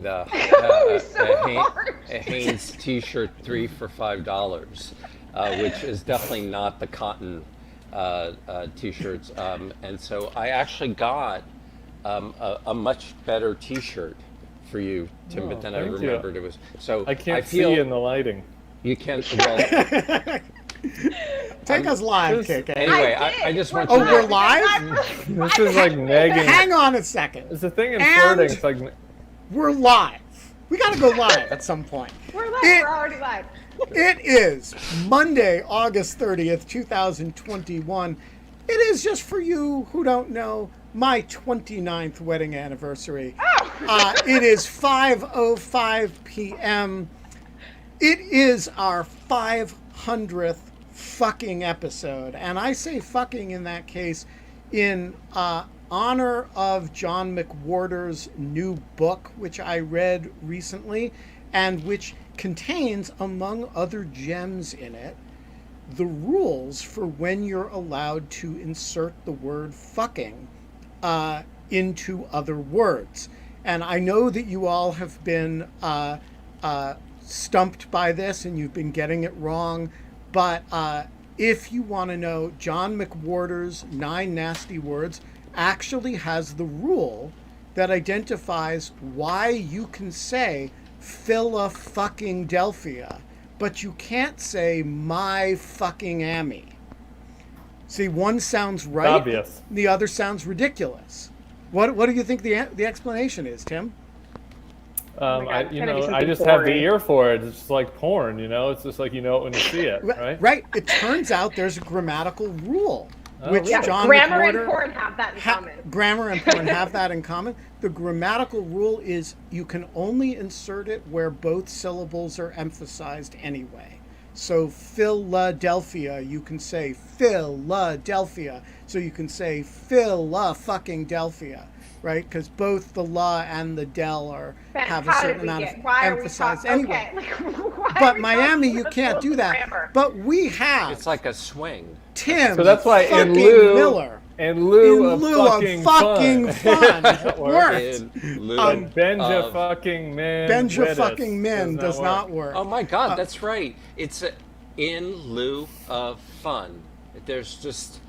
the a Hanes T-shirt 3 for $5, which is definitely not the cotton T-shirts. And so I actually got a much better T-shirt for you, Tim, but then I remembered it was so. I can't see in the lighting. You can't. Well, Take us live, KK. Anyway, I just want Oh, to. we're live? This is like nagging. Hang on a second. It's the thing in flirting. It's like we're live. We got to go live at some point. We're live. We're already live. It is Monday, August 30th, 2021. It is, just for you who don't know, my 29th wedding anniversary. Oh. It is 5:05 p.m. It is our 500th fucking episode. And I say fucking in that case in honor of John McWhorter's new book, which I read recently, and which contains, among other gems in it, the rules for when you're allowed to insert the word fucking into other words. And I know that you all have been stumped by this and you've been getting it wrong, but if you want to know, John McWhorter's 9 Nasty Words actually has the rule that identifies why you can say Philadelphia, but you can't say my fucking Amy. See, one sounds right, obvious. The other sounds ridiculous. What do you think the explanation is, Tim? I just have the ear for it. It's just like porn, It's just like you know it when you see it, right? Right. It turns out there's a grammatical rule, which yeah. John Grammar McWhorter, and porn have that in common. Grammar and porn have that in common. The grammatical rule is you can only insert it where both syllables are emphasized anyway. So Philadelphia, you can say Philadelphia. So you can say Phila-fucking-delphia, right? Because both the la and the del have a certain amount of emphasis anyway. Okay. But Miami, you can't do that. Grammar? But we have. It's like a swing. Tim. So that's why fucking in lieu Miller. In lieu of fucking fun. Worked. Benja fucking men. Benja fucking men does not work. Oh my God, that's right. It's in lieu of fun. There's just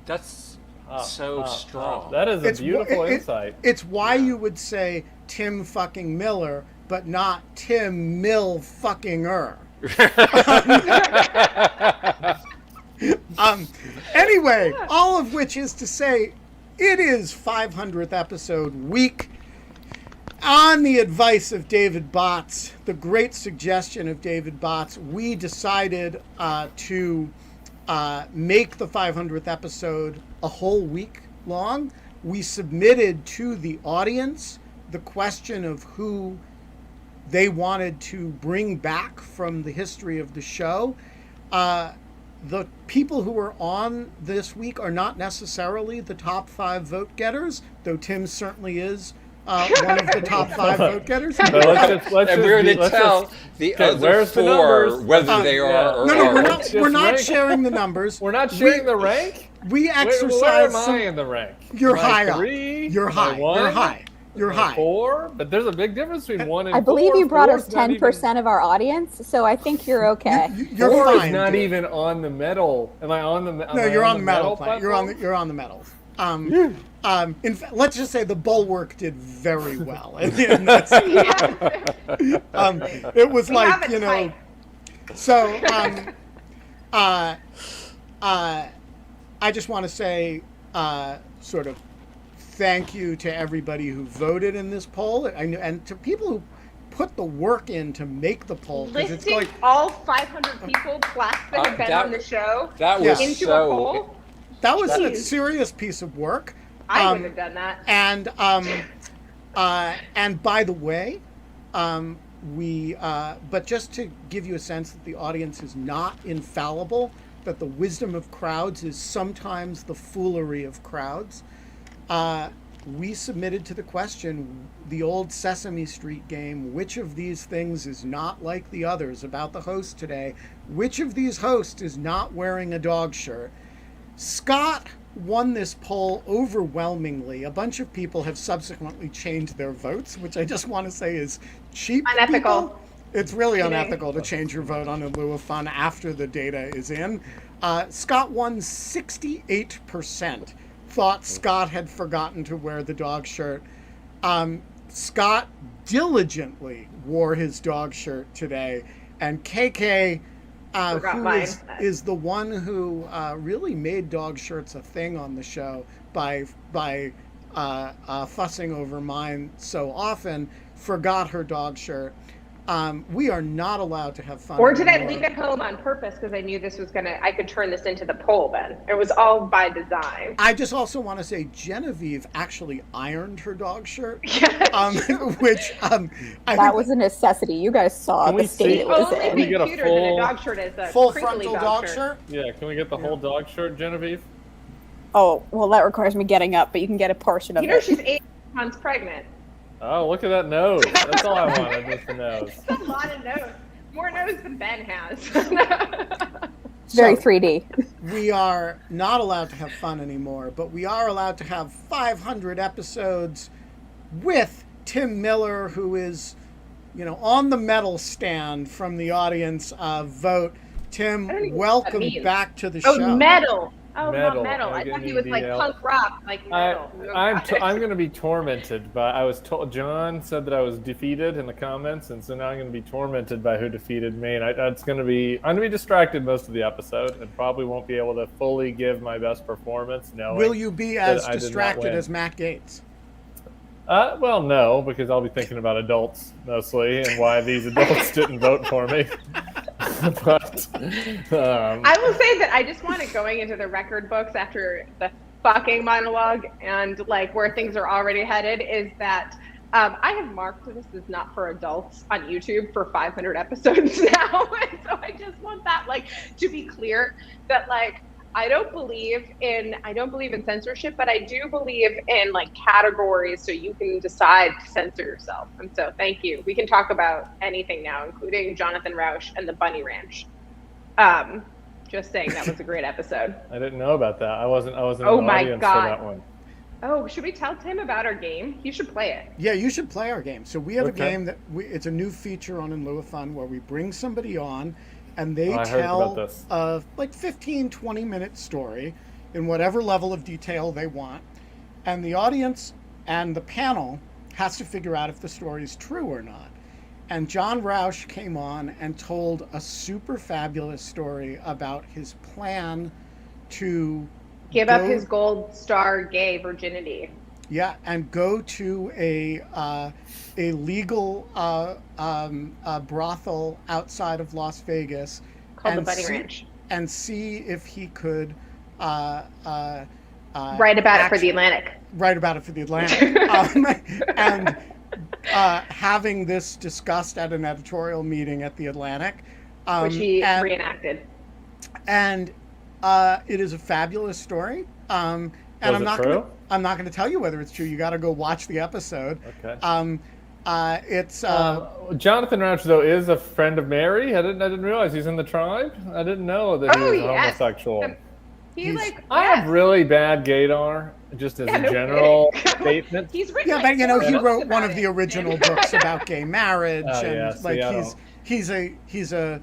that's so strong. That is a beautiful insight. It's why you would say Tim fucking Miller, but not Tim Mill fucking-er. Anyway, all of which is to say, it is 500th episode week. On the advice of David Botts, the great suggestion of David Botts, we decided to make the 500th episode a whole week long. We submitted to the audience the question of who they wanted to bring back from the history of the show. The people who are on this week are not necessarily the top 5 vote getters, though Tim certainly is one of the top 5 vote getters. And we're going to tell the other 4 whether they are or aren't. We're not sharing the numbers. We're not sharing the rank? We exercise. Where am I in the rank? You're high up. 3? You're high. You're high. You're high. 4? But there's a big difference between 1 and 4. I believe you brought us 10% of our audience, so I think you're okay. You're 4 fine, is not dude. even on the medal. Am I on the? No, you're on the medal plan. You're on the medals. In fact, let's just say the bulwark did very well. And it was like, So, I just want to say, sort of, thank you to everybody who voted in this poll, and to people who put the work in to make the poll. Listing all 500 people plus that have been on the show into a poll. That was a serious piece of work. I wouldn't have done that. And by the way, but just to give you a sense that the audience is not infallible, that the wisdom of crowds is sometimes the foolery of crowds. We submitted to the question, the old Sesame Street game, which of these things is not like the others about the host today? Which of these hosts is not wearing a dog shirt? Scott won this poll overwhelmingly. A bunch of people have subsequently changed their votes, which I just want to say is cheap. Unethical. People. It's really unethical to change your vote on In Lieu of Fun after the data is in. Scott won 68%. Thought Scott had forgotten to wear the dog shirt. Scott diligently wore his dog shirt today. And KK, who is the one who really made dog shirts a thing on the show by fussing over mine so often, forgot her dog shirt. We are not allowed to have fun. Or did I leave it home on purpose because I knew this was I could turn this into the poll then? It was all by design. I just also want to say Genevieve actually ironed her dog shirt. Yeah, which that was a necessity. You guys saw the state it was in. Can we get a full, dog shirt is a full frontal dog shirt? Yeah, can we get the whole dog shirt, Genevieve? Oh, well, that requires me getting up, but you can get a portion of it. You know she's 8 months pregnant. Oh, look at that nose. That's all I wanted, just the nose. That's a lot of nose. More nose than Ben has. Very 3D. We are not allowed to have fun anymore, but we are allowed to have 500 episodes with Tim Miller, who is, on the medal stand from the audience vote. Tim, welcome back to the show. Oh, medal. Oh, metal. Metal. I thought he was like punk rock, like metal. I'm going to be tormented by. I was told John said that I was defeated in the comments, and so now I'm going to be tormented by who defeated me. And I'm going to be distracted most of the episode, and probably won't be able to fully give my best performance. Will you be as distracted as Matt Gaetz? Well, no, because I'll be thinking about adults mostly and why these adults didn't vote for me. But I will say that I just want it going into the record books after the fucking monologue and like where things are already headed is that I have marked this as not for adults on YouTube for 500 episodes now. And so I just want that to be clear that I don't believe in censorship, but I do believe in categories so you can decide to censor yourself. And so thank you. We can talk about anything now, including Jonathan Rauch and the Bunny Ranch. Just saying that was a great episode. I didn't know about that. I wasn't in the audience for that one. Oh, should we tell Tim about our game? You should play it. Yeah, you should play our game. So we have a game that it's a new feature on In Lieu of Fun where we bring somebody on and they tell a 15, 20-minute story in whatever level of detail they want. And the audience and the panel has to figure out if the story is true or not. And John Rauch came on and told a super fabulous story about his plan to give up his gold star gay virginity. Yeah, and go to a legal brothel outside of Las Vegas called the Bunny Ranch, and see if he could write about it for the Atlantic. Write about it for the Atlantic, and having this discussed at an editorial meeting at the Atlantic, which he reenacted. And it is a fabulous story. And I'm not going to tell you whether it's true. You got to go watch the episode. Okay. It's Jonathan Rauch though is a friend of Mary. I didn't realize he's in the tribe. I didn't know that he was homosexual. I have really bad gaydar, just as a general statement. He's written he wrote one of the original books about gay marriage, and he's a.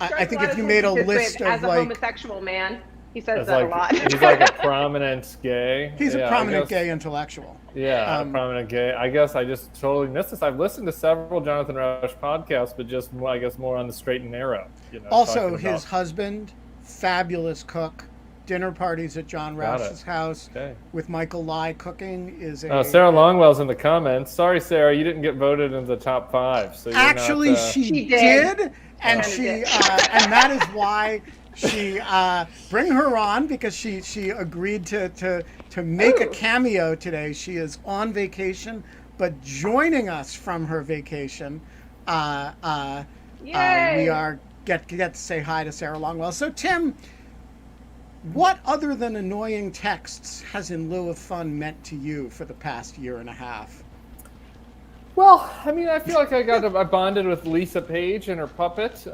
I think if you made a list of as a homosexual man. He says that a lot. He's like a prominent gay. He's a prominent gay intellectual. Yeah, a prominent gay. I guess I just totally missed this. I've listened to several Jonathan Rauch podcasts, but just more on the straight and narrow. Also, his husband, fabulous cook. Dinner parties at John Rauch's house with Michael Lai cooking is a. Sarah Longwell's in the comments. Sorry, Sarah, you didn't get voted into the top 5. So actually, she did, and and that is why. She bring her on because she agreed to make a cameo today. She is on vacation, but joining us from her vacation, we are get to say hi to Sarah Longwell. So Tim, what other than annoying texts has In Lieu of Fun meant to you for the past year and a half? Well, I mean, I feel like I bonded with Lisa Page and her puppet.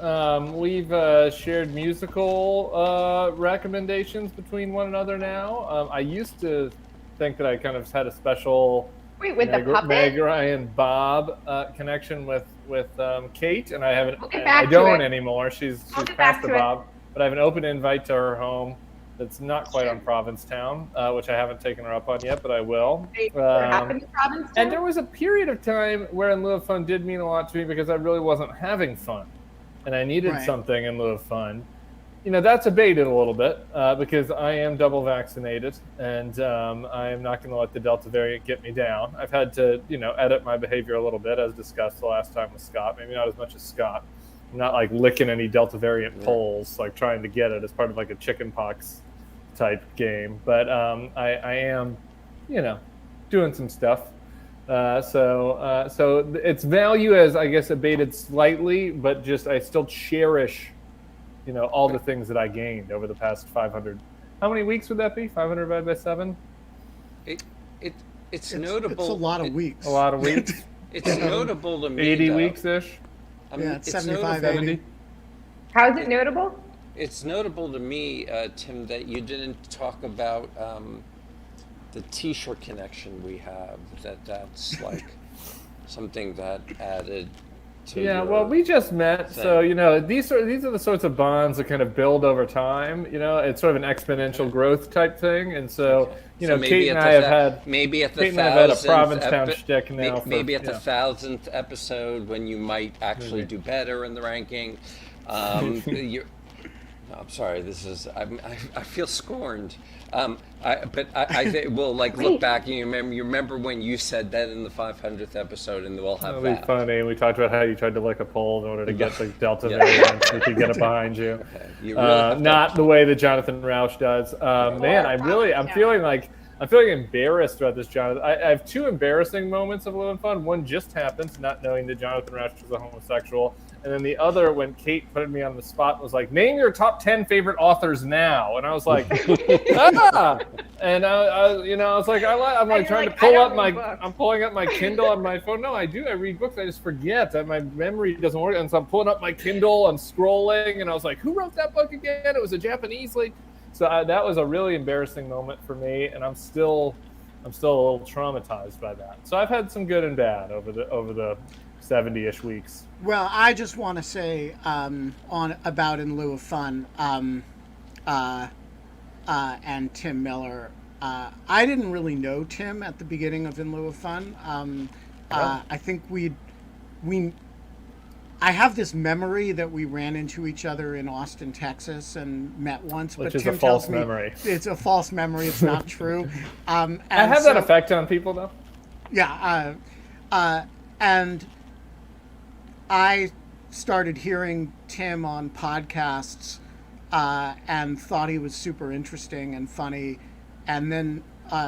We've shared musical recommendations between one another now. I used to think that I kind of had a special with the puppet? Meg Ryan Bob connection with Kate, and I haven't. We'll get back I don't to it. anymore. She's get back passed the to it. Bob, but I have an open invite to her home. That's not quite on Provincetown, which I haven't taken her up on yet, but I will. And there was a period of time where In Lieu of Fun did mean a lot to me because I really wasn't having fun, and I needed something in lieu of fun. You know, that's abated a little bit because I am double vaccinated, and I am not going to let the Delta variant get me down. I've had to, edit my behavior a little bit, as discussed the last time with Scott. Maybe not as much as Scott. I'm not like licking any Delta variant poles, like trying to get it as part of like a chicken pox type game, but I am, doing some stuff. So its value has, I guess, abated slightly, but just I still cherish, all the things that I gained over the past 500. How many weeks would that be? 500 divided by 7? It's notable. It's a lot of weeks. A lot of weeks. It's notable to me. 80 weeks ish. It's 75, 80. How is it notable? It's notable to me, Tim, that you didn't talk about the T-shirt connection we have. That's like something that added to. Yeah, well, we just met, thing. So these are the sorts of bonds that kind of build over time. It's sort of an exponential growth type thing, and so Kate and I have had maybe at the Kate and I have had a Provincetown shtick now. Maybe at the 1000th episode when you might actually do better in the ranking. I'm sorry. I feel scorned. But I think we'll look back and you remember when you said that in the 500th episode, and we'll have that. That'll be funny. We talked about how you tried to lick a pole in order to get the Delta variant so you could get it behind you. Okay. Not the way that Jonathan Rauch does. I'm feeling embarrassed about this, Jonathan. I have two embarrassing moments of Lieu of Fun. One just happened, not knowing that Jonathan Rauch was a homosexual. And then the other, when Kate put me on the spot and was like, name your top 10 favorite authors now. And I was like, ah! And I was like, I'm trying to pull up I'm pulling up my Kindle on my phone. No, I do. I read books. I just forget that my memory doesn't work. And so I'm pulling up my Kindle and scrolling. And I was like, who wrote that book again? It was a Japanese lady. So that was a really embarrassing moment for me. And I'm still a little traumatized by that. So I've had some good and bad over the 70-ish weeks. Well, I just want to say about In Lieu of Fun and Tim Miller. I didn't really know Tim at the beginning of In Lieu of Fun. I think I have this memory that we ran into each other in Austin, Texas, and met once. Which but is Tim a false tells me memory. It's a false memory. It's not true. I have that effect on people, though. Yeah, and I started hearing Tim on podcasts and thought he was super interesting and funny, and then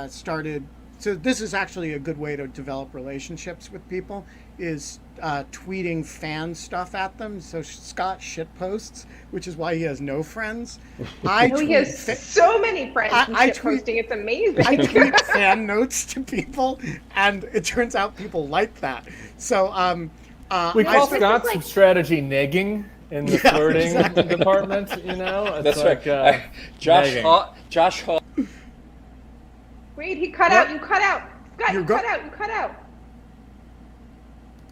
started. So this is actually a good way to develop relationships with people, is tweeting fan stuff at them. So Scott shit posts, which is why he has no friends. He has so many friends. Posting, it's amazing. I tweet fan notes to people, and it turns out people like that. So we call Scott's strategy negging in the flirting department. It's that's like, right. Josh Hall. Wait, he cut out. You cut out. Scott, you cut out.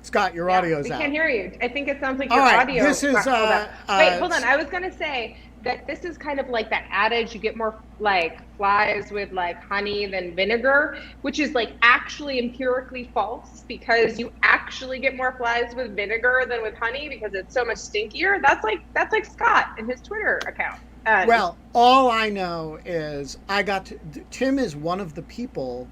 Scott, your audio's out. We can't hear you. I think it sounds like your right, audio. This is. Wait, hold on. I was gonna say that this is kind of like that adage: you get more flies with honey than vinegar, which is actually empirically false, because you actually get more flies with vinegar than with honey because it's so much stinkier. That's like Scott and his Twitter account. Well, all I know is Tim is one of the people.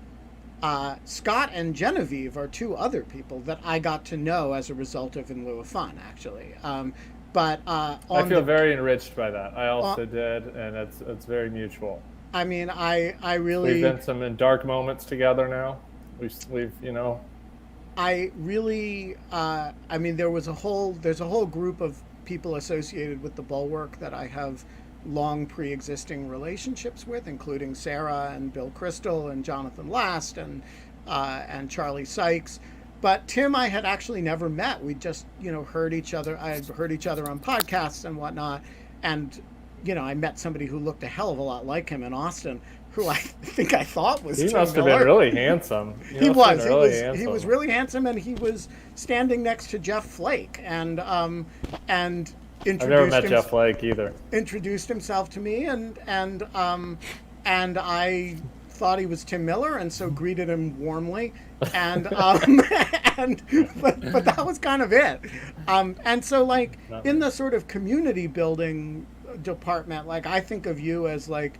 Scott and Genevieve are two other people that I got to know as a result of In Lieu of Fun, actually. I feel very enriched by that. I also did, and it's very mutual. I mean, I really. We've been some in dark moments together now. We've I really. I mean, there's a whole group of people associated with the Bulwark that I have long pre-existing relationships with, including Sarah and Bill Crystal and Jonathan Last and Charlie Sykes. But Tim, I had actually never met. We just, heard each other. I had heard each other on podcasts and whatnot. And, I met somebody who looked a hell of a lot like him in Austin, who I think I thought was Tim must Miller. have been really handsome. He was really handsome, and he was standing next to Jeff Flake, and introduced. I've never met Jeff Flake either. Introduced himself to me, and I thought he was Tim Miller, and so greeted him warmly, and but that was kind of it. And so, like, in the sort of community building department, like, I think of you as like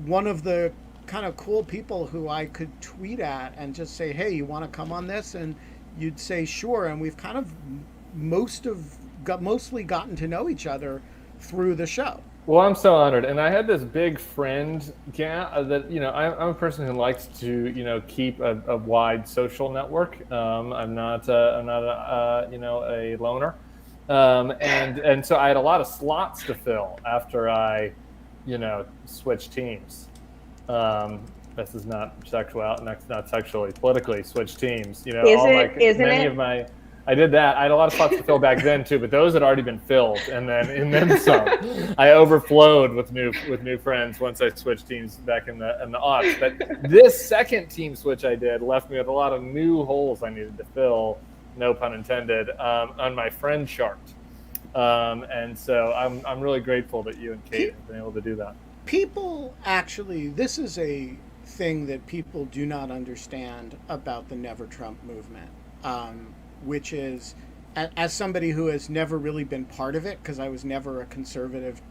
one of the kind of cool people who I could tweet at and just say, hey, you want to come on this? And you'd say sure. And we've kind of mostly gotten to know each other through the show. Well, I'm so honored. And I had this big friend that, I'm a person who likes to, keep a wide social network. I'm not a loner. And so I had a lot of slots to fill after I, switched teams. This is not sexually, politically switched teams. I did that. I had a lot of spots to fill back then too, but those had already been filled, and then some. I overflowed with new friends once I switched teams back in the aughts. But this second team switch I did left me with a lot of new holes I needed to fill, no pun intended, on my friend chart. And so I'm really grateful that you and Kate have been able to do that. People actually, this is a thing that people do not understand about the Never Trump movement. Which is, as somebody who has never really been part of it, because I was never a conservative,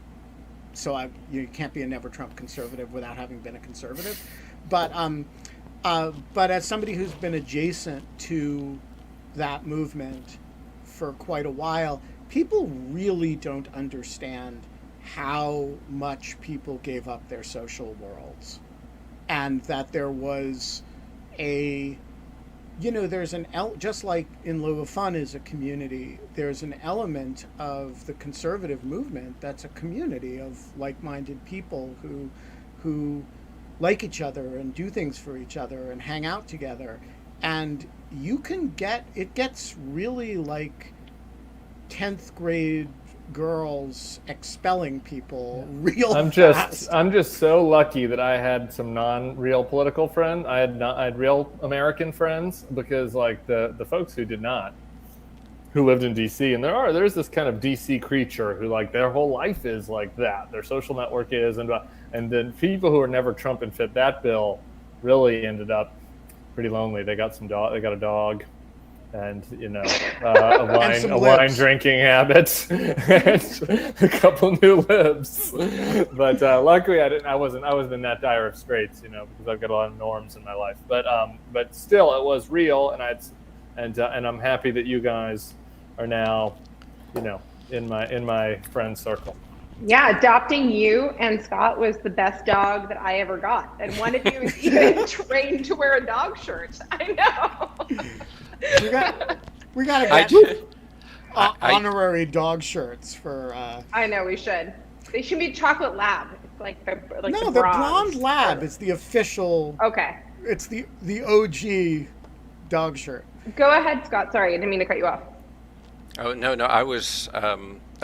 so you can't be a Never Trump conservative without having been a conservative, but as somebody who's been adjacent to that movement for quite a while, people really don't understand how much people gave up their social worlds, and that there was there's just like in Lieu of Fun is a community, there's an element of the conservative movement that's a community of like-minded people who like each other and do things for each other and hang out together. And it gets really like 10th grade girls expelling people real fast. I'm just so lucky that I had some non-real political friends. I had real American friends, because like the folks who did not, who lived in DC, and there's this kind of DC creature who like their whole life is like that. Their social network is, and the people who are never Trump and fit that bill really ended up pretty lonely. They got they got a dog. And a wine drinking habit, and a couple new libs. But luckily, I wasn't in that dire of straits, because I've got a lot of norms in my life. But still, it was real, and I'm happy that you guys are now, in my friend circle. Yeah, adopting you and Scott was the best dog that I ever got, and one of you is even trained to wear a dog shirt. I know. We got to get honorary dog shirts for. I know we should. They should be chocolate lab. It's like the blonde lab is the official. Okay. It's the OG dog shirt. Go ahead, Scott. Sorry, I didn't mean to cut you off. Oh no, I was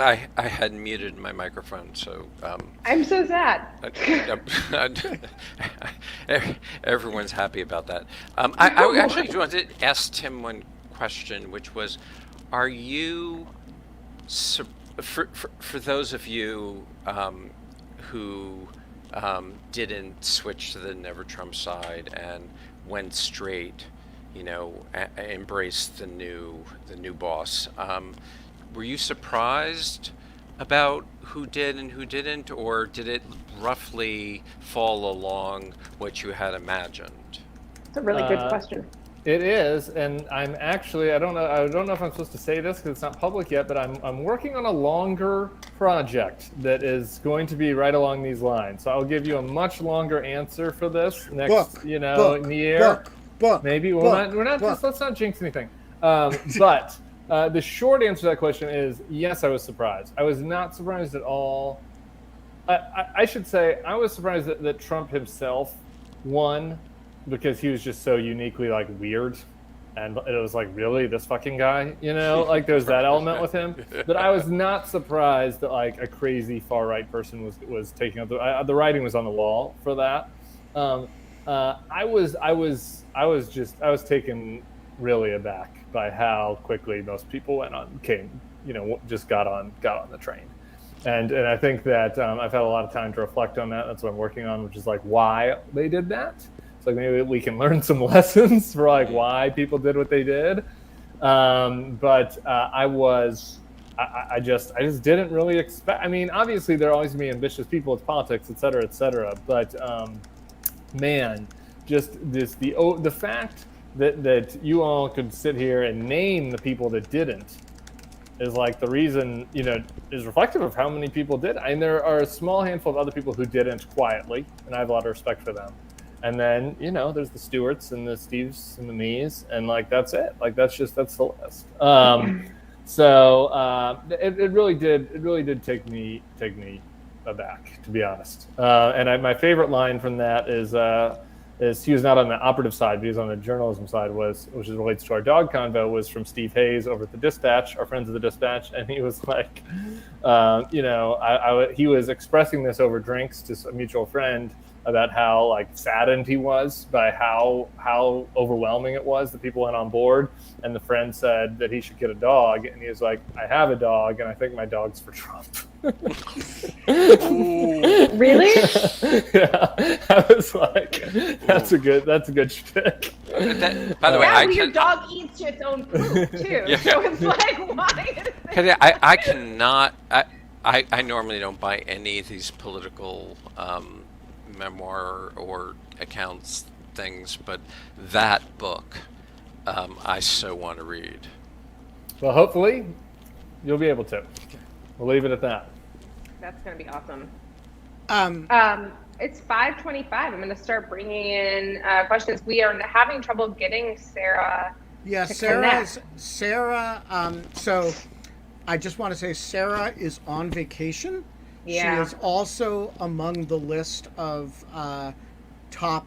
I had muted my microphone, so. I'm so sad. Everyone's happy about that. I actually wanted to ask Tim one question, which was, are you, for those of you who didn't switch to the Never Trump side and went straight, embraced the new boss, were you surprised about who did and who didn't, or did it roughly fall along what you had imagined? It's a really good question. It is, and I'm actually, I don't know if I'm supposed to say this because it's not public yet, but I'm working on a longer project that is going to be right along these lines. So I'll give you a much longer answer for this next, year. Maybe we're not just, let's not jinx anything. But the short answer to that question is yes, I was surprised. I was not surprised at all. I should say I was surprised that Trump himself won, because he was just so uniquely like weird And it was like, really, this fucking guy, like there's that element with him. But I was not surprised that like a crazy far right person was taking up the writing was on the wall for that. I was taken really aback by how quickly most people just got on the train. And I think that I've had a lot of time to reflect on that. That's what I'm working on, which is like why they did that. It's like maybe we can learn some lessons for like why people did what they did. But I just didn't really expect. I mean, obviously there are always going to be ambitious people. It's politics, et cetera, et cetera. But man, just the fact that you all could sit here and name the people that didn't is like the reason, is reflective of how many people did. And there are a small handful of other people who didn't quietly, and I have a lot of respect for them. And then, there's the Stewarts and the Steves and the me's, and like that's it. Like that's the list. So it really did take me aback, to be honest. And my favorite line from that is he was not on the operative side, but he was on the journalism side, which relates to our dog convo, was from Steve Hayes over at the Dispatch, our friends at the Dispatch, and he was like, he was expressing this over drinks to a mutual friend about how like saddened he was by how overwhelming it was that people went on board, and the friend said that he should get a dog, and he was like, I have a dog, and I think my dog's for Trump. Really? Yeah, I was like, that's a good shtick. By the way, your dog eats its own poop too. Yeah. So it's like, why? I cannot. I normally don't buy any of these political memoir or accounts things, but that book I so want to read. Well, hopefully you'll be able to. We'll leave it at that. That's going to be awesome. It's 5:25. I'm going to start bringing in questions. We are having trouble getting Sarah. Yeah, Sarah. So I just want to say Sarah is on vacation. Yeah. She is also among the list of top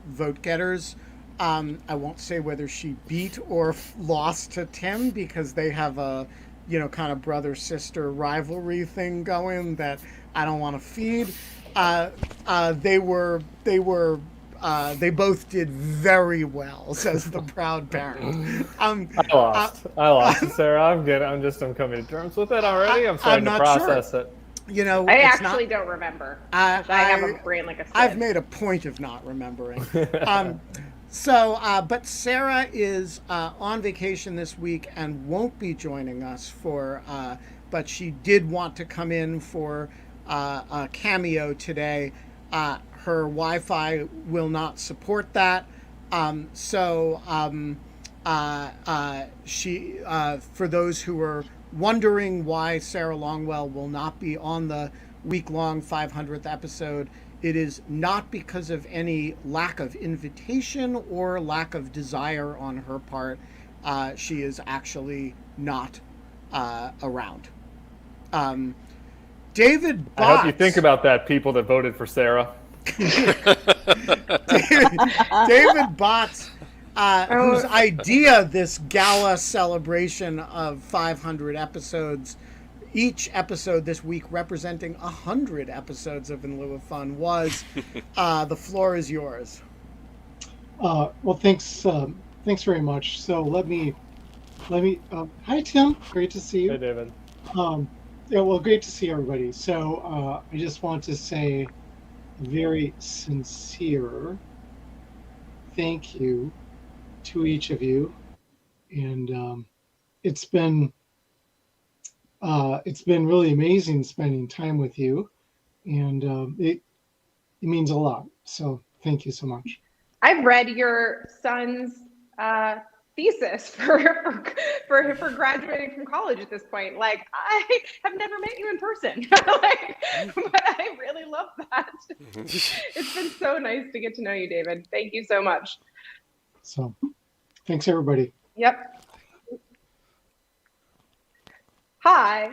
vote getters. I won't say whether she beat or lost to Tim, because they have a kind of brother-sister rivalry thing going that I don't want to feed. They both did very well, says the proud parent. I lost, Sarah. I'm coming to terms with it already. I'm starting to process it. I actually don't remember. I have a brain like a sieve. I've made a point of not remembering. But Sarah is on vacation this week and won't be joining us but she did want to come in for a cameo today. Her Wi-Fi will not support that. She, for those who are wondering why Sarah Longwell will not be on the week-long 500th episode, it is not because of any lack of invitation or lack of desire on her part. She is actually not around. David Botts. I hope you think about that, people that voted for Sarah. David Botts, whose idea this gala celebration of 500 episodes, each episode this week representing 100 episodes of In Lieu of Fun, was. The floor is yours. Well, thanks very much. So let me. Hi, Tim. Great to see you. Hey, David. Yeah, well, great to see everybody. So I just want to say a very sincere thank you to each of you, and it's been really amazing spending time with you, and it means a lot. So thank you so much. I've read your son's thesis for graduating from college at this point. Like, I have never met you in person, but I really love that. It's been so nice to get to know you, David. Thank you so much. So, thanks everybody. Yep. Hi.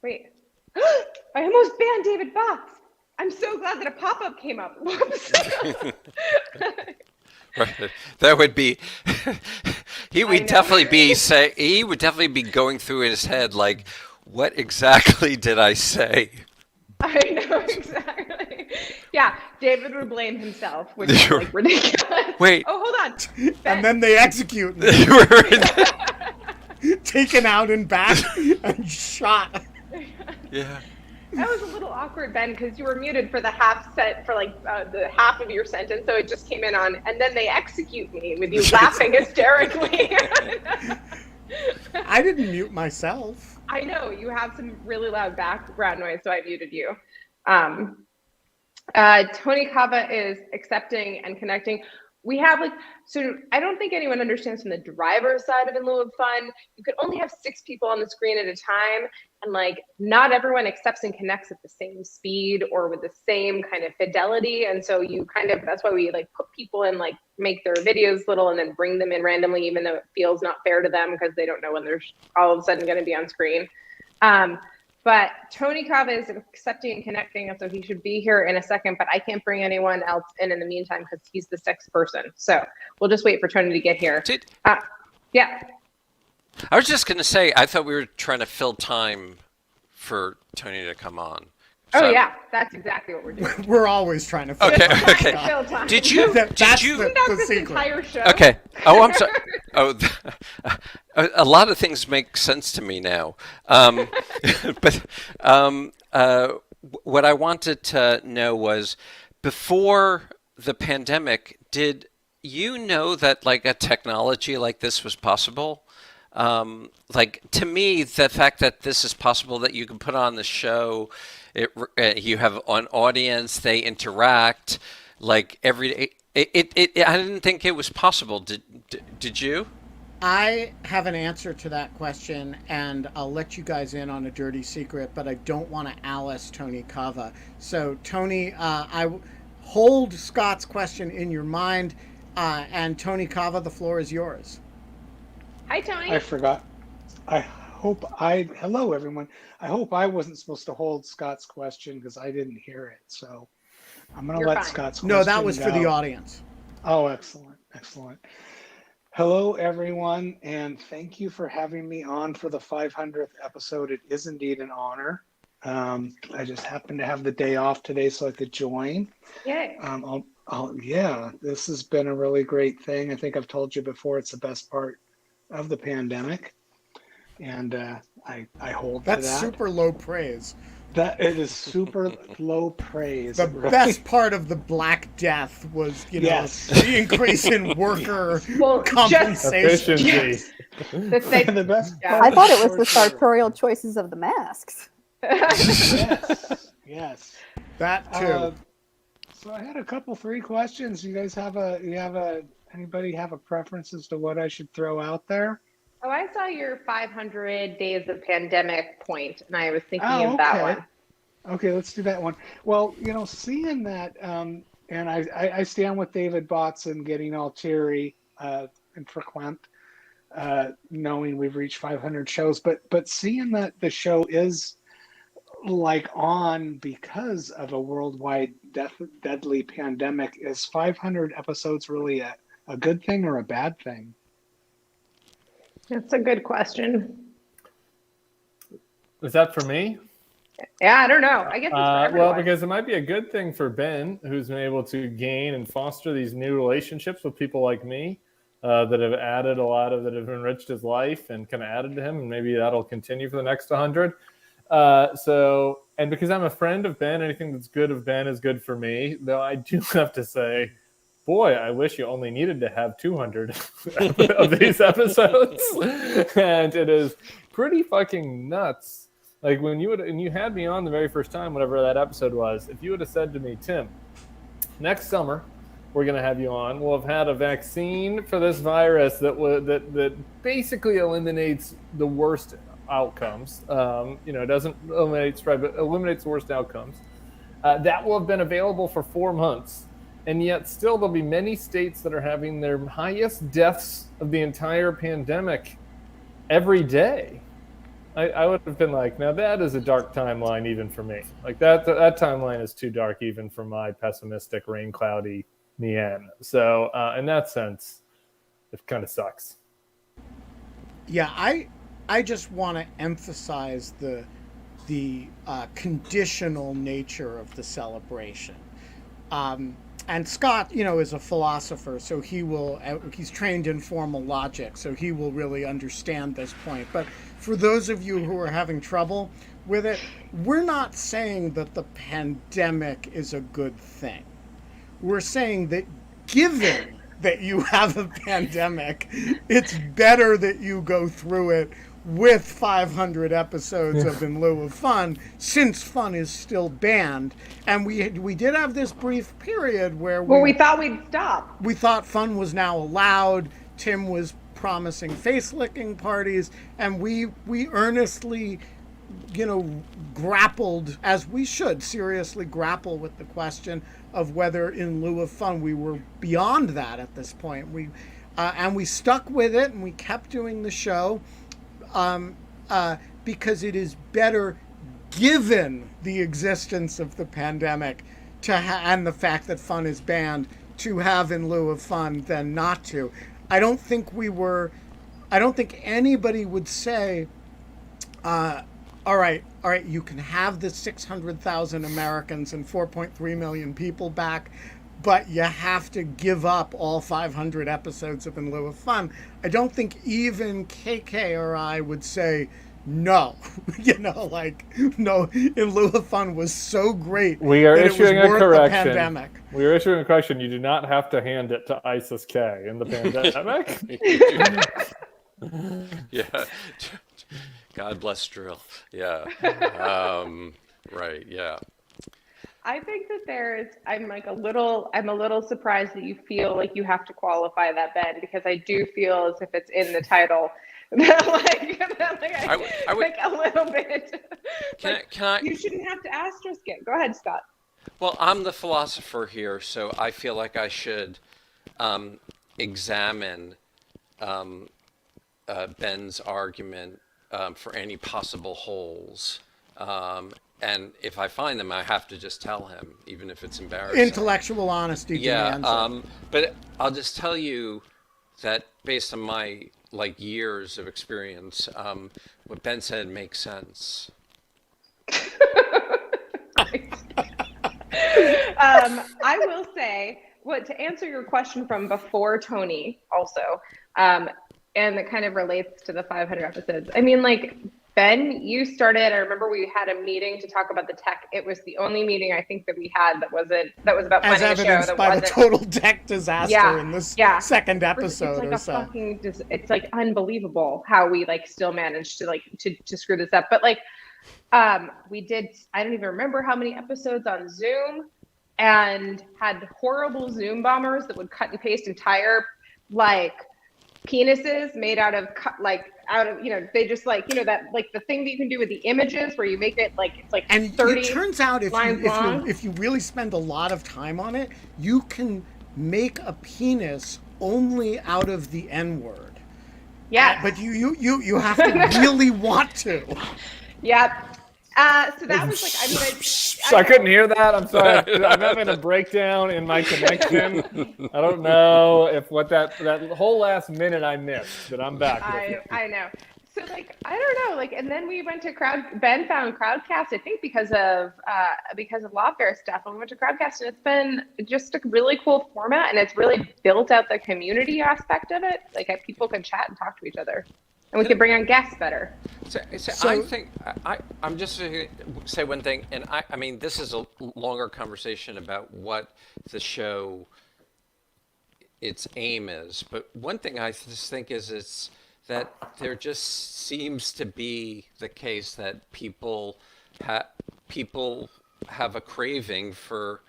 Wait. I almost banned David Botts. I'm so glad that a pop-up came up. Whoops. Right. That would be. He would definitely be going through in his head like, what exactly did I say? I know exactly. Yeah, David would blame himself, which is like ridiculous. Wait. Oh, hold on. And then they execute me, taken out and back and shot. Yeah. That was a little awkward, Ben, because you were muted for the the half of your sentence, so it just came in on, and then they execute me with you laughing hysterically. I didn't mute myself. I know you have some really loud background noise, so I muted you. Tony Cava is accepting and connecting. We have so I don't think anyone understands from the driver's side of In Lieu of Fun, you could only have 6 people on the screen at a time. And not everyone accepts and connects at the same speed or with the same kind of fidelity. And so that's why we put people in, make their videos little and then bring them in randomly, even though it feels not fair to them because they don't know when they're all of a sudden going to be on screen. But Tony Cava is accepting and connecting, and so he should be here in a second, but I can't bring anyone else in the meantime because he's the 6th person. So we'll just wait for Tony to get here. Yeah. I was just going to say, I thought we were trying to fill time for Tony to come on. So, yeah, that's exactly what we're doing. We're always trying to fill Okay. Did you? That's the entire show. Okay. Oh, I'm sorry. Oh, a lot of things make sense to me now. But what I wanted to know was, before the pandemic, did you know that a technology like this was possible? To me, the fact that this is possible, that you can put on the show, you have an audience, they interact every day. I didn't think it was possible. Did you? I have an answer to that question, and I'll let you guys in on a dirty secret, but I don't want to Alice Tony Cava. So, Tony, I hold Scott's question in your mind, and Tony Cava, the floor is yours. Hi, Tony. I forgot. Hello, everyone. I hope I wasn't supposed to hold Scott's question because I didn't hear it. So I'm going to let Scott's question No, that was go. for the audience. Oh, excellent. Excellent. Hello, everyone, and thank you for having me on for the 500th episode. It is indeed an honor. I just happened to have the day off today so I could join. Yay. Yeah, this has been a really great thing. I think I've told you before, it's the best part of the pandemic. And I hold to that. That's super low praise. That it is super low praise. The best part of the Black Death was, the increase in worker compensation. Efficiency. The best part I thought it was the sartorial choices of the masks. Yes. That too. So I had a couple 3 questions. You guys anybody have a preference as to what I should throw out there? Oh, I saw your 500 days of pandemic point, and I was thinking of that one. Okay, let's do that one. Well, seeing that, and I stand with David Botson getting all teary and verklempt, knowing we've reached 500 shows, but seeing that the show is on because of a worldwide deadly pandemic, is 500 episodes really a good thing or a bad thing? That's a good question. Is that for me? Yeah, I don't know. I guess it's for everyone. Well, because it might be a good thing for Ben, who's been able to gain and foster these new relationships with people like me that have added that have enriched his life and kind of added to him, and maybe that'll continue for the next 100. And because I'm a friend of Ben, anything that's good of Ben is good for me. Though I do have to say, boy, I wish you only needed to have 200 of these episodes. And it is pretty fucking nuts. When you had me on the very first time, whatever that episode was, if you would have said to me, Tim, next summer we're going to have you on, we'll have had a vaccine for this virus that basically eliminates the worst outcomes. It doesn't eliminate spread, but eliminates the worst outcomes. That will have been available for 4 months. And yet still there'll be many states that are having their highest deaths of the entire pandemic every day. I would have been now that is a dark timeline even for me. That timeline is too dark even for my pessimistic, rain cloudy the end. So in that sense, it kind of sucks. Yeah, I just want to emphasize the conditional nature of the celebration. And Scott, is a philosopher, so he's trained in formal logic, so he will really understand this point. But for those of you who are having trouble with it, we're not saying that the pandemic is a good thing. We're saying that given that you have a pandemic, it's better that you go through it with 500 episodes of In Lieu of Fun, since fun is still banned. And we did have this brief period where we thought we'd stop. We thought fun was now allowed. Tim was promising face-licking parties, and we earnestly, grappled, as we should seriously grapple with the question of whether In Lieu of Fun we were beyond that at this point. And we stuck with it, and we kept doing the show. Because it is better, given the existence of the pandemic, and the fact that fun is banned, to have In Lieu of Fun than not to. I don't think anybody would say, all right, you can have the 600,000 Americans and 4.3 million people back, but you have to give up all 500 episodes of In Lieu of Fun. I don't think even KK or I would say no. No, In Lieu of Fun was so great. We are that issuing it was a worth correction. The pandemic. We are issuing a correction. You do not have to hand it to ISIS K in the pandemic. Yeah. God bless drill. Yeah. Right. Yeah. I think that I'm a little surprised that you feel like you have to qualify that, Ben, because I do feel as if it's in the title. I would, a little bit. Can I? You shouldn't have to asterisk it. Go ahead, Scott. Well, I'm the philosopher here, so I feel like I should examine Ben's argument for any possible holes. And if I find them, I have to just tell him, even if it's embarrassing. Intellectual honesty. Yeah. But I'll just tell you that based on my years of experience, what Ben said makes sense. I will say, to answer your question from before, Tony, also, and that kind of relates to the 500 episodes. I mean, Ben, you started, I remember we had a meeting to talk about the tech. It was the only meeting I think that we had that was about as planning evidenced the show. By the total tech disaster in this second episode or so. It's unbelievable how we still managed to screw this up. But we did, I don't even remember how many episodes on Zoom, and had horrible Zoom bombers that would cut and paste entire penises made out of they just that the thing that you can do with the images where you make it it's and 30 it turns out if you really spend a lot of time on it, you can make a penis only out of the N-word. Yeah, but you have to really want to. Yep. So that was I couldn't hear that. I'm sorry. I'm having a breakdown in my connection. I don't know if that whole last minute I missed, but I'm back. I know. So I don't know. And then we went to Ben found Crowdcast, I think because of Lawfare stuff. And we went to Crowdcast, and it's been just a really cool format, and it's really built out the community aspect of it. People can chat and talk to each other. And we could bring on guests better. So I think I'm just going to say one thing, and I mean, this is a longer conversation about what the show, its aim is. But one thing I just think is that there just seems to be the case that people have a craving for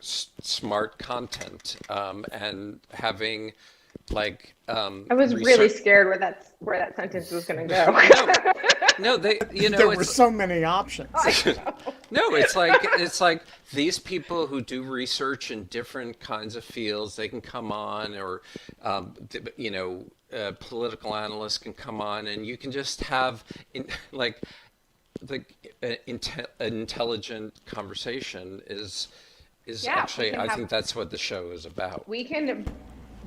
smart content, and having I was really scared where that sentence was going to go. No, there were so many options. No, it's like these people who do research in different kinds of fields, they can come on, or political analysts can come on, and you can just have intelligent conversation is Yeah, actually, I think that's what the show is about. We can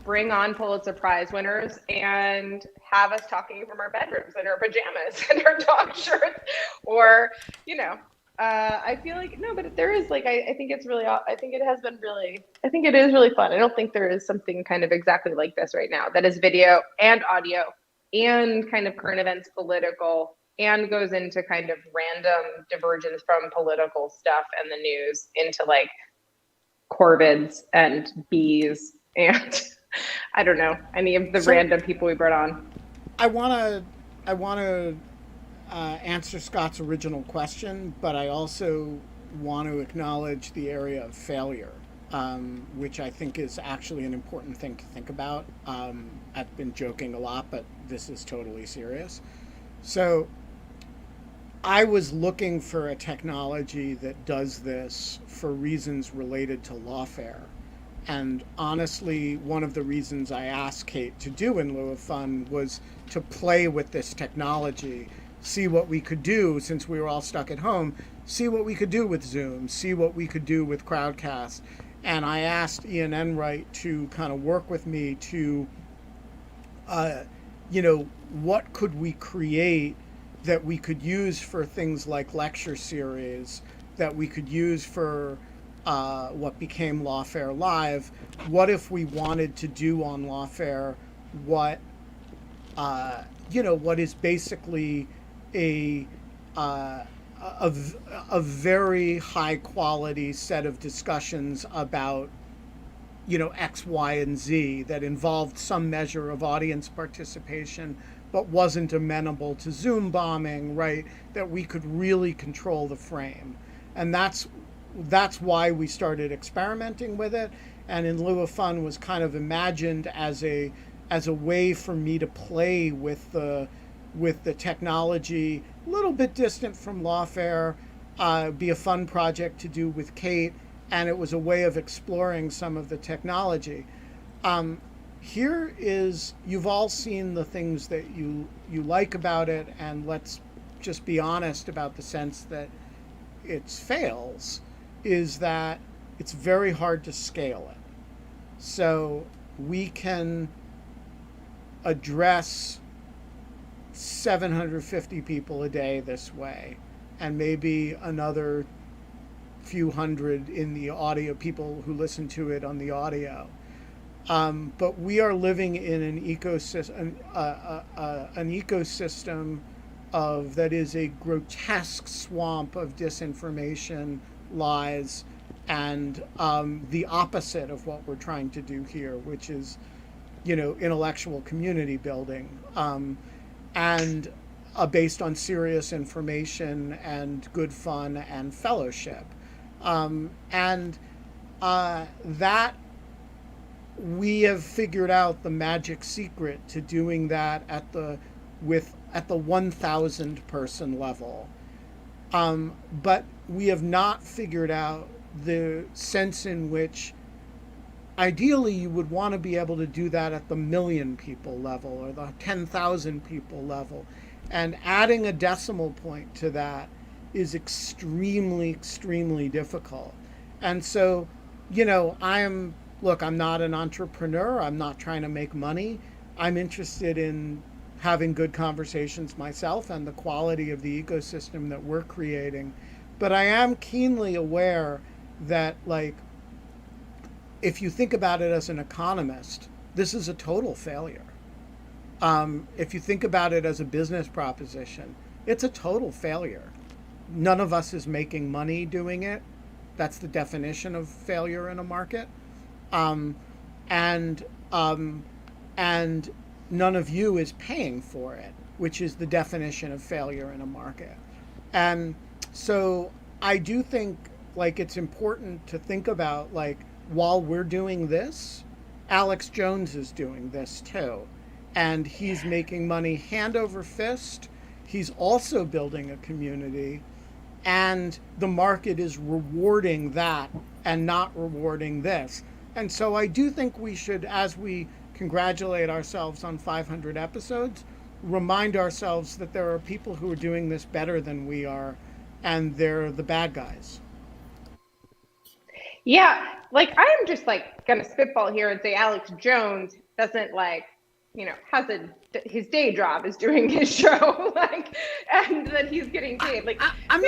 bring on Pulitzer Prize winners and have us talking from our bedrooms in our pajamas and our dog shirts, or, you know, I feel like, no, but there is like, I think it's really, I think it has been really, I think it is really fun. I don't think there is something kind of exactly like this right now that is video and audio and kind of current events, political, and goes into kind of random divergence from political stuff and the news into like corvids and bees and I don't know, any of the random people we brought on. I want to answer Scott's original question, but I also want to acknowledge the area of failure, which I think is actually an important thing to think about. I've been joking a lot, but this is totally serious. So I was looking for a technology that does this for reasons related to lawfare. And honestly, one of the reasons I asked Kate to do In Lieu of Fun was to play with this technology, see what we could do since we were all stuck at home, see what we could do with Zoom, see what we could do with Crowdcast. And I asked Ian Enright to kind of work with me to, what could we create that we could use for things like lecture series, that we could use for what became Lawfare Live. What if we wanted to do on Lawfare what is basically a very high quality set of discussions about X, Y, and Z that involved some measure of audience participation, but wasn't amenable to Zoom bombing, right? That we could really control the frame, and that's why we started experimenting with it. And In Lieu of Fun was kind of imagined as a way for me to play with the technology, a little bit distant from Lawfare, be a fun project to do with Kate, and it was a way of exploring some of the technology. Here is, you've all seen the things that you like about it, and let's just be honest about the sense that it fails, is that it's very hard to scale it. So we can address 750 people a day this way, and maybe another few hundred in the audio, people who listen to it on the audio. But we are living in an ecosystem, of that is a grotesque swamp of disinformation, lies, and the opposite of what we're trying to do here, which is, intellectual community building, and based on serious information and good fun and fellowship, and that we have figured out the magic secret to doing that at the 1,000 person level. But we have not figured out the sense in which ideally you would want to be able to do that at the 1,000,000 people level or the 10,000 people level. And adding a decimal point to that is extremely, extremely difficult. And so, I'm not an entrepreneur. I'm not trying to make money. I'm interested in having good conversations myself and the quality of the ecosystem that we're creating. But I am keenly aware that, if you think about it as an economist, this is a total failure. If you think about it as a business proposition, it's a total failure. None of us is making money doing it. That's the definition of failure in a market. And none of you is paying for it, which is the definition of failure in a market. And so I do think it's important to think about, while we're doing this, Alex Jones is doing this too. And he's making money hand over fist. He's also building a community, and the market is rewarding that and not rewarding this. And so I do think we should, as we congratulate ourselves on 500 episodes, remind ourselves that there are people who are doing this better than we are, and they're the bad guys. Yeah, like I'm just like gonna spitball here and say Alex Jones doesn't like, has his day job is doing his show, like, and that he's getting paid. Like I'm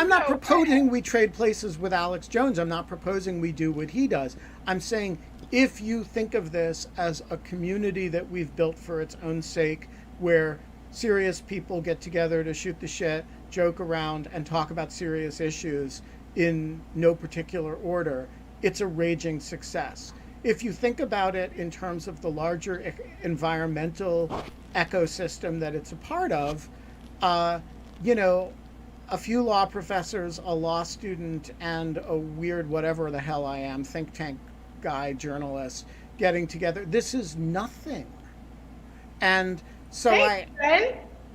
not proposing we trade places with Alex Jones. I'm not proposing we do what he does. I'm saying if you think of this as a community that we've built for its own sake, where serious people get together to shoot the shit, joke around, and talk about serious issues in no particular order, it's a raging success. If you think about it in terms of the larger environmental ecosystem that it's a part of, you know, a few law professors, a law student, and a weird whatever the hell I am, think tank guy, journalist, getting together. This is nothing. And so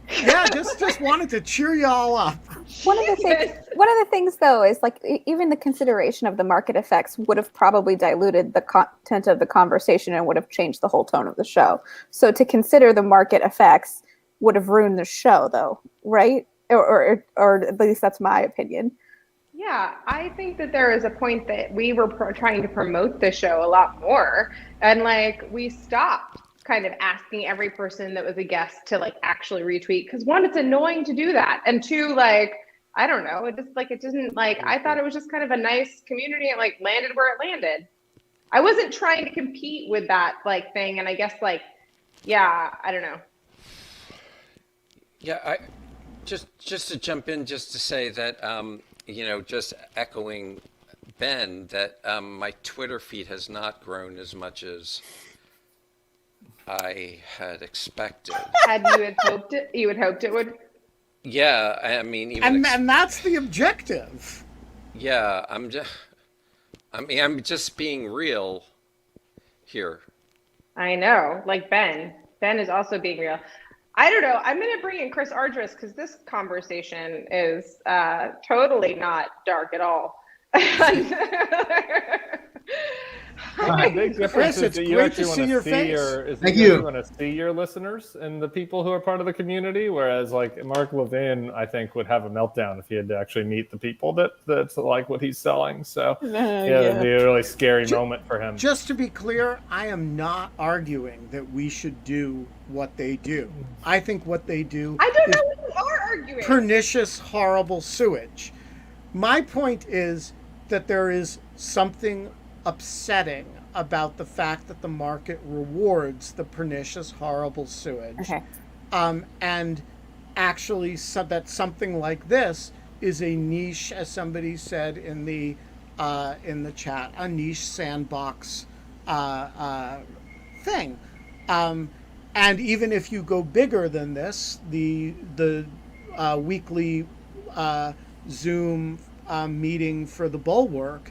just wanted to cheer y'all up. One of the things though is like even the consideration of the market effects would have probably diluted the content of the conversation and would have changed the whole tone of the show. So to consider the market effects would have ruined the show though, right? Or at least that's my opinion. Yeah, I think that there is a point that we were trying to promote the show a lot more, and like we stopped kind of asking every person that was a guest to like actually retweet, because one, it's annoying to do that, and two, like I don't know, it just like it didn't like I thought it was just kind of a nice community and like landed where it landed. I wasn't trying to compete with that like thing, and I guess like I don't know. Yeah, I just to jump in, just to say that just echoing Ben, that my Twitter feed has not grown as much as I had expected. You had hoped it would. Yeah, I mean, and that's the objective. Yeah, I'm just being real here. I know, like Ben is also being real. I don't know. I'm going to bring in Chris Ardress because this conversation is totally not dark at all. The big difference is that you actually want to see your listeners and the people who are part of the community, whereas like Mark Levin, I think, would have a meltdown if he had to actually meet the people that's like what he's selling. So it'd be a really scary moment for him. Just to be clear, I am not arguing that we should do what they do. I think what they do I don't know what you are arguing. Pernicious, horrible sewage. My point is that there is something upsetting about the fact that the market rewards the pernicious, horrible sewage. Okay. And actually that something like this is a niche, as somebody said in the chat, a niche sandbox thing. And even if you go bigger than this, the weekly Zoom meeting for the Bulwark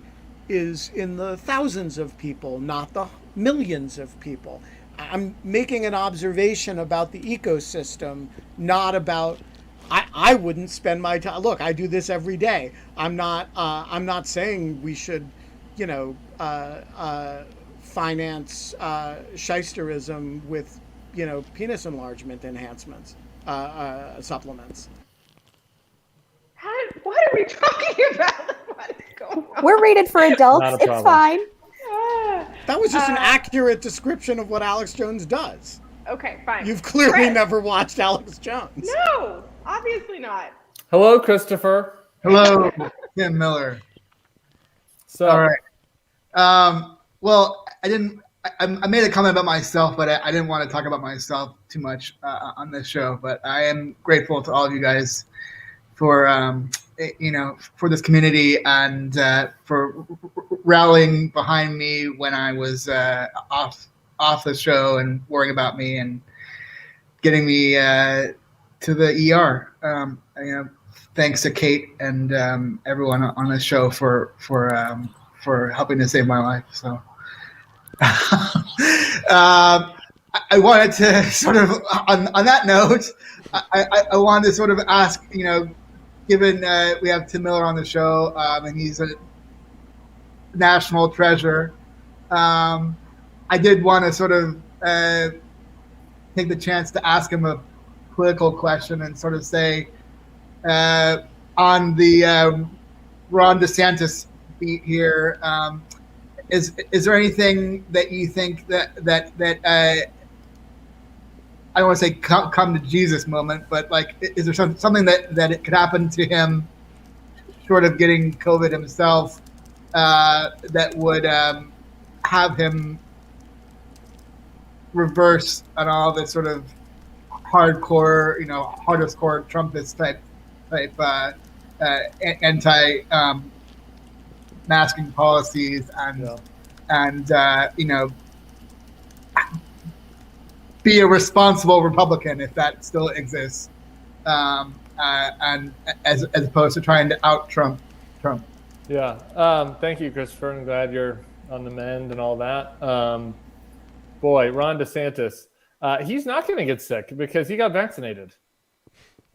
is in the thousands of people, not the millions of people. I'm making an observation about the ecosystem, not about. I wouldn't spend my time. Look, I do this every day. I'm not saying we should, finance shysterism with, penis enlargement enhancements, supplements. What are we talking about? What is going on? We're rated for adults. It's fine. That was just an accurate description of what Alex Jones does. Okay, fine. You've clearly never watched Alex Jones. No, obviously not. Hello, Christopher. Hello, Tim Miller. So, all right. Well, I made a comment about myself, but I didn't want to talk about myself too much on this show. But I am grateful to all of you guys for for this community and for rallying behind me when I was off the show and worrying about me and getting me to the ER. Thanks to Kate and everyone on the show for helping to save my life. So I wanted to sort of on that note, I wanted to sort of ask, given we have Tim Miller on the show and he's a national treasure, I did want to sort of take the chance to ask him a political question and sort of say, on the Ron DeSantis beat here. Is there anything that you think that I don't want to say come to Jesus moment, but like, is there something that it could happen to him, short of getting COVID himself, that would have him reverse on all this sort of hardcore, hardest core Trumpist type anti masking policies and be a responsible Republican if that still exists, and as opposed to trying to out Trump. Yeah. Thank you, Christopher. I'm glad you're on the mend and all that. Boy, Ron DeSantis, he's not going to get sick because he got vaccinated.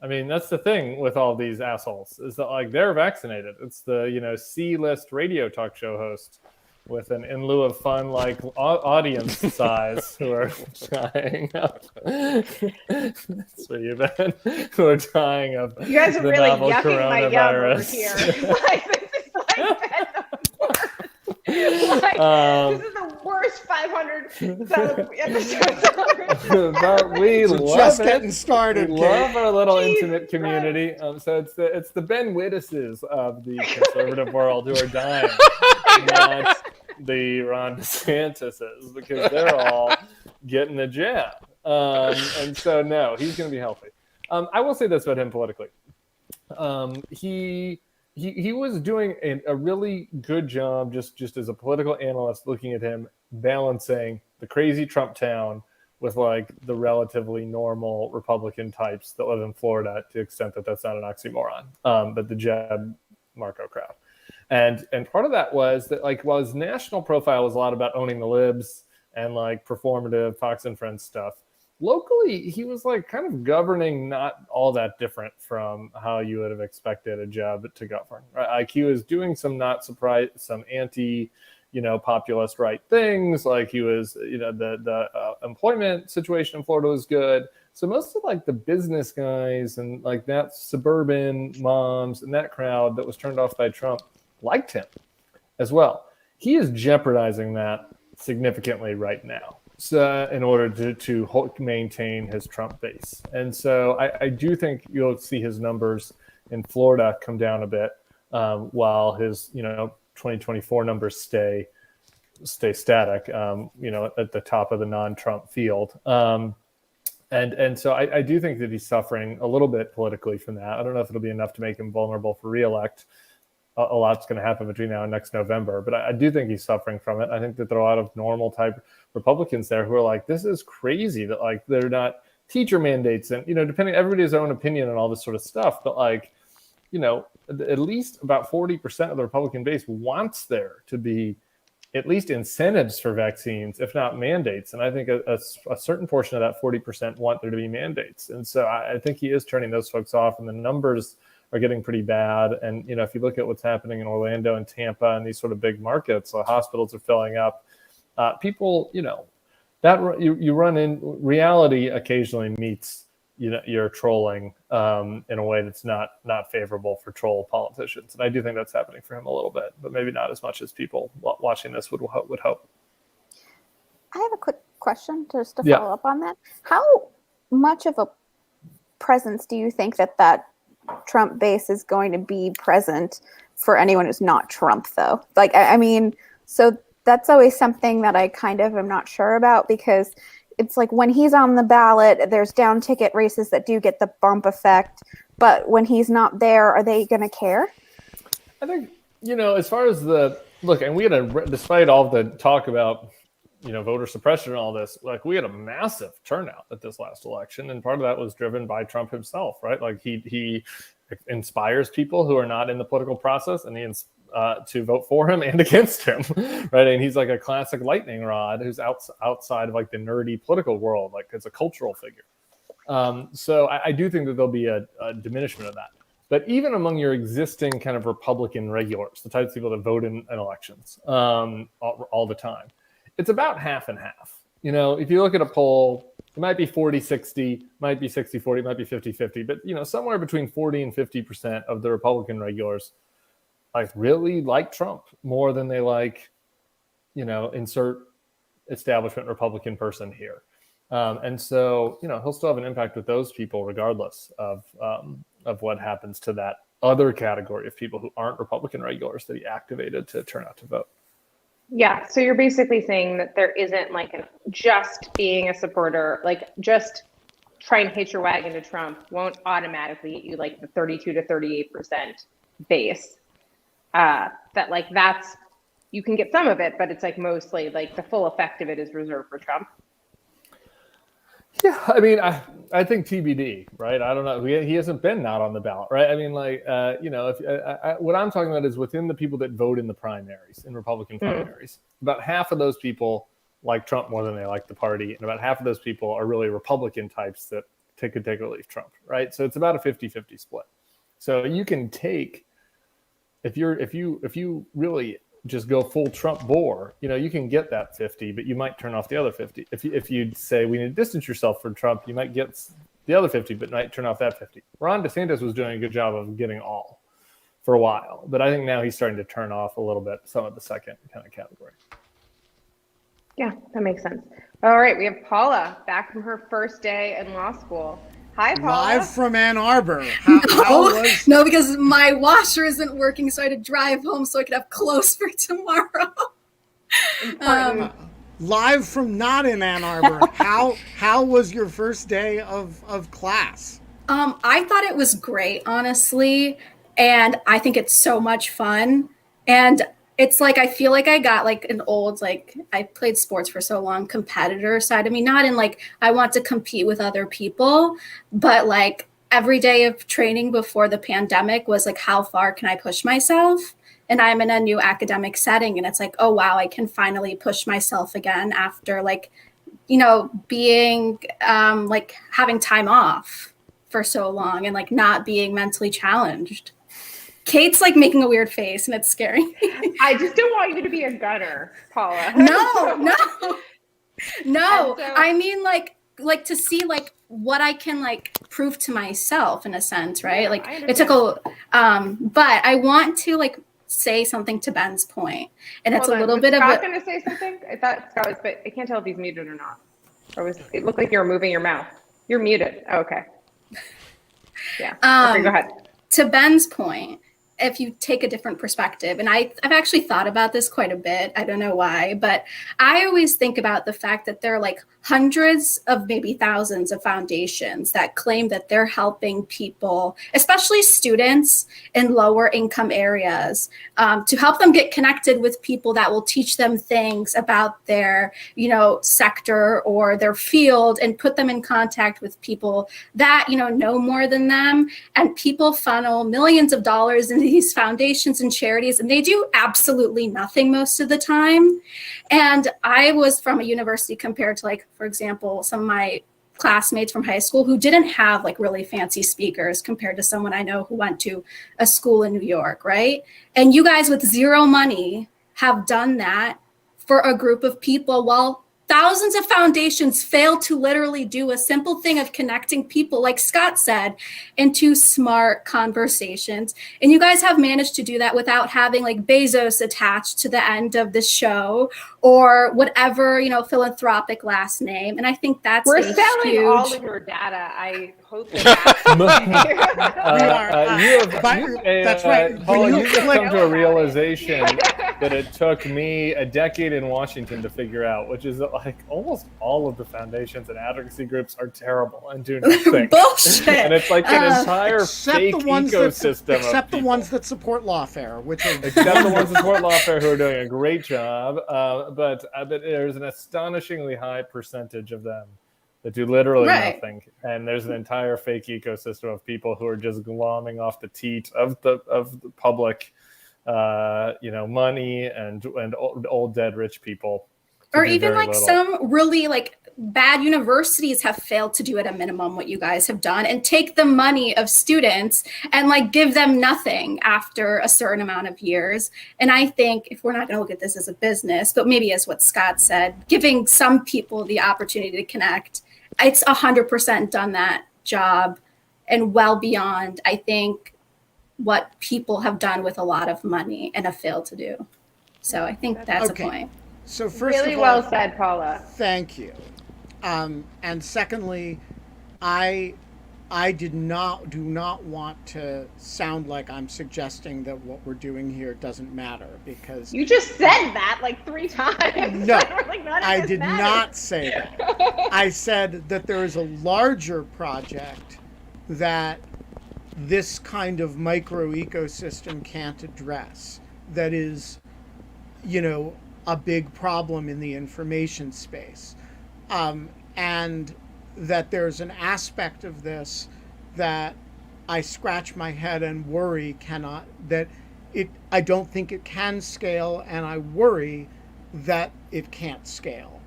I mean, that's the thing with all these assholes is that like they're vaccinated. It's the C-list radio talk show host with an in lieu of fun like audience size who are dying of. That's where you've been. Who are dying of. You guys are the really novel yucking my yum over coronavirus. here. Like, this is like this is the worst 500 episodes ever. But we love Just it. getting started. We love Kate. our little Jesus intimate community. So it's the Ben Wittises of the conservative world who are dying, not the Ron DeSantises, because they're all getting the jab. And so no, he's going to be healthy. I will say this about him politically. He was doing a really good job just as a political analyst, looking at him balancing the crazy Trump town with like the relatively normal Republican types that live in Florida, to the extent that that's not an oxymoron, but the Jeb Marco crowd. And part of that was that like while his national profile was a lot about owning the libs and like performative Fox and Friends stuff, locally he was like kind of governing not all that different from how you would have expected a Jeb to govern. Right? Like he was doing some anti populist right things. Like he was, the employment situation in Florida was good. So most of like the business guys and like that suburban moms and that crowd that was turned off by Trump liked him as well. He is jeopardizing that significantly right now. So in order to maintain his Trump base. And so I do think you'll see his numbers in Florida come down a bit while his, 2024 numbers stay static, at the top of the non-Trump field. And so I do think that he's suffering a little bit politically from that. I don't know if it'll be enough to make him vulnerable for re-elect. A lot's going to happen between now and next November, but I do think he's suffering from it. I think that there are a lot of normal type Republicans there who are like, this is crazy that like they're not teacher mandates and, depending everybody's own opinion and all this sort of stuff. But like, at least about 40% of the Republican base wants there to be at least incentives for vaccines, if not mandates. And I think a certain portion of that 40% want there to be mandates. And so I think he is turning those folks off, and the numbers are getting pretty bad. And, if you look at what's happening in Orlando and Tampa and these sort of big markets, hospitals are filling up. People, that you run in reality occasionally meets, your trolling in a way that's not favorable for troll politicians. And I do think that's happening for him a little bit, but maybe not as much as people watching this would hope. I have a quick question just to follow up on that. How much of a presence do you think that Trump base is going to be present for anyone who's not Trump, though? Like, I mean, so that's always something that I kind of am not sure about, because it's like when he's on the ballot, there's down ticket races that do get the bump effect. But when he's not there, are they going to care? I think, as far as and we had despite all the talk about, voter suppression and all this, like we had a massive turnout at this last election. And part of that was driven by Trump himself, right? Like he inspires people who are not in the political process and to vote for him and against him, right? And he's like a classic lightning rod who's outside of like the nerdy political world, like it's a cultural figure. So I do think that there'll be a diminishment of that. But even among your existing kind of Republican regulars, the types of people that vote in elections all the time, it's about half and half. If you look at a poll, it might be 40-60, might be 60-40, might be 50-50, but somewhere between 40 and 50% of the Republican regulars like really like Trump more than they like, insert establishment Republican person here. And so, he'll still have an impact with those people regardless of what happens to that other category of people who aren't Republican regulars that he activated to turn out to vote. Yeah, so you're basically saying that there isn't just being a supporter, just try and hitch your wagon to Trump won't automatically get you the 32 to 38% base. That's, you can get some of it, but it's mostly the full effect of it is reserved for Trump. Yeah, I mean, I think TBD, right? I don't know. He hasn't been not on the ballot, right? I mean, what I'm talking about is within the people that vote in the primaries, in Republican primaries, about half of those people like Trump more than they like the party, and about half of those people are really Republican types that could take or leave Trump, right? So it's about a 50-50 split. So you can take, if you really just go full Trump bore, you can get that 50, but you might turn off the other 50. If you say we need to distance yourself from Trump, you might get the other 50, but might turn off that 50. Ron DeSantis was doing a good job of getting all for a while, but I think now he's starting to turn off a little bit some of the second kind of category. Yeah, that makes sense. All right, we have Paula back from her first day in law school. Hi, Paula. Live from Ann Arbor. No, because my washer isn't working, so I had to drive home so I could have clothes for tomorrow. Live from not in Ann Arbor. How was your first day of class? I thought it was great, honestly, and I think it's so much fun. And it's I feel like I got an old, I played sports for so long, competitor side of me, not in I want to compete with other people, but every day of training before the pandemic was how far can I push myself? And I'm in a new academic setting, and it's oh, wow, I can finally push myself again after being having time off for so long and not being mentally challenged. Kate's making a weird face and it's scary. I just don't want you to be a gunner, Paula. No. I mean to see what I can prove to myself in a sense, right? Yeah, it took a but I want to say something to Ben's point. And it's a little bit of Scott gonna say something? I thought Scott was, but I can't tell if he's muted or not. It looked like you were moving your mouth. You're muted. Oh, okay. Yeah. Okay, go ahead. To Ben's point, if you take a different perspective, and I've actually thought about this quite a bit, I don't know why, but I always think about the fact that there are hundreds of maybe thousands of foundations that claim that they're helping people, especially students in lower income areas, to help them get connected with people that will teach them things about their, sector or their field, and put them in contact with people that, know more than them. And people funnel millions of dollars into these foundations and charities, and they do absolutely nothing most of the time. And I was from a university compared to for example, some of my classmates from high school who didn't have really fancy speakers compared to someone I know who went to a school in New York, right? And you guys with zero money have done that for a group of people while thousands of foundations fail to literally do a simple thing of connecting people, like Scott said, into smart conversations. And you guys have managed to do that without having Bezos attached to the end of the show or whatever, philanthropic last name. And I think that's we're selling huge... all of your data. I hope that that's right. Paul, you just come to a realization that it took me a decade in Washington to figure out, which is that almost all of the foundations and advocacy groups are terrible and do nothing. Bullshit. And it's an entire fake ecosystem. Except the ones that support lawfare, except the ones that support lawfare who are doing a great job. But there's an astonishingly high percentage of them that do literally nothing, and there's an entire fake ecosystem of people who are just glomming off the teat of the public, money and old dead rich people, or even some really bad universities have failed to do at a minimum what you guys have done, and take the money of students and give them nothing after a certain amount of years. And I think if we're not going to look at this as a business, but maybe as what Scott said, giving some people the opportunity to connect, it's 100% done that job and well beyond. I think what people have done with a lot of money and have failed to do. So I think that's Okay. a point. So first Really of all, well said, Paula. thank you. And secondly, I do not want to sound like I'm suggesting that what we're doing here doesn't matter, because You just said that like 3 times. No, Like, none of I this did matters. not say that. I said that there is a larger project that this kind of micro ecosystem can't address, that is, a big problem in the information space. And that there's an aspect of this that I scratch my head and worry I don't think it can scale, and I worry that it can't scale.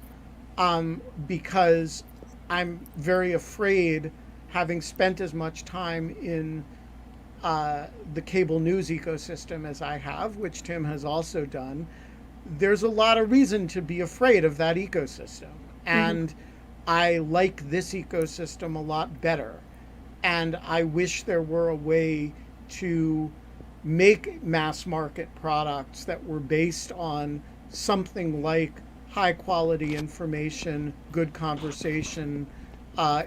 Because I'm very afraid, having spent as much time in the cable news ecosystem as I have, which Tim has also done, there's a lot of reason to be afraid of that ecosystem. And I like this ecosystem a lot better. And I wish there were a way to make mass market products that were based on something like high quality information, good conversation,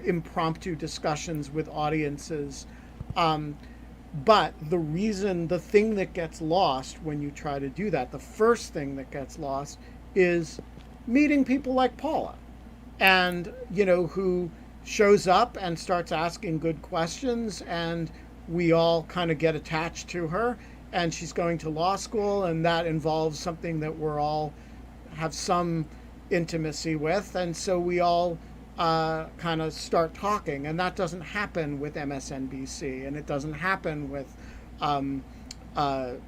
impromptu discussions with audiences. But the thing that gets lost when you try to do that, the first thing that gets lost is meeting people like Paula, and, who shows up and starts asking good questions, and we all kind of get attached to her, and she's going to law school, and that involves something that we're all have some intimacy with, and so we all kind of start talking, and that doesn't happen with MSNBC, and it doesn't happen with Alex